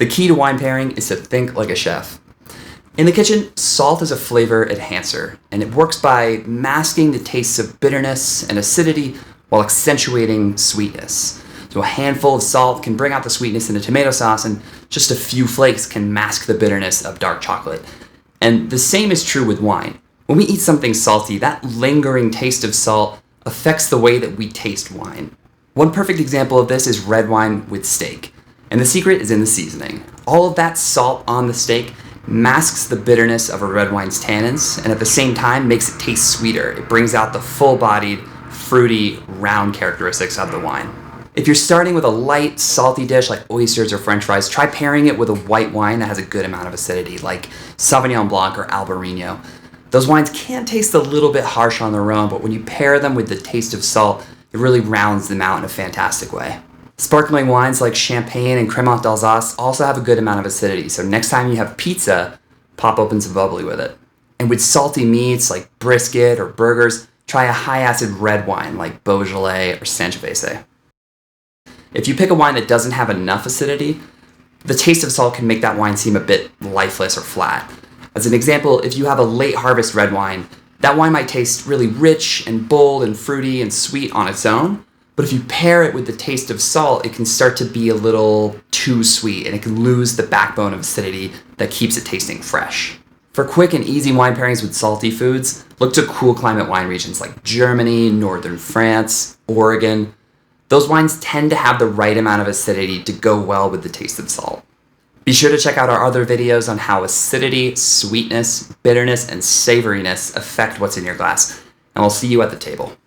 The key to wine pairing is to think like a chef. In the kitchen, salt is a flavor enhancer, and it works by masking the tastes of bitterness and acidity while accentuating sweetness. So a handful of salt can bring out the sweetness in a tomato sauce, and just a few flakes can mask the bitterness of dark chocolate. And the same is true with wine. When we eat something salty, that lingering taste of salt affects the way that we taste wine. One perfect example of this is red wine with steak. And the secret is in the seasoning. All of that salt on the steak masks the bitterness of a red wine's tannins, and at the same time makes it taste sweeter. It brings out the full-bodied, fruity, round characteristics of the wine. If you're starting with a light, salty dish like oysters or french fries, try pairing it with a white wine that has a good amount of acidity, like Sauvignon Blanc or Albarino. Those wines can taste a little bit harsh on their own, but when you pair them with the taste of salt, it really rounds them out in a fantastic way. Sparkling wines like Champagne and Crémant d'Alsace also have a good amount of acidity, so next time you have pizza, pop open some bubbly with it. And with salty meats like brisket or burgers, try a high-acid red wine like Beaujolais or Sangiovese. If you pick a wine that doesn't have enough acidity, the taste of salt can make that wine seem a bit lifeless or flat. As an example, if you have a late harvest red wine, that wine might taste really rich and bold and fruity and sweet on its own, but if you pair it with the taste of salt, it can start to be a little too sweet, and it can lose the backbone of acidity that keeps it tasting fresh. For quick and easy wine pairings with salty foods, look to cool climate wine regions like Germany, northern France, Oregon. Those wines tend to have the right amount of acidity to go well with the taste of salt. Be sure to check out our other videos on how acidity, sweetness, bitterness, and savoriness affect what's in your glass, and we'll see you at the table.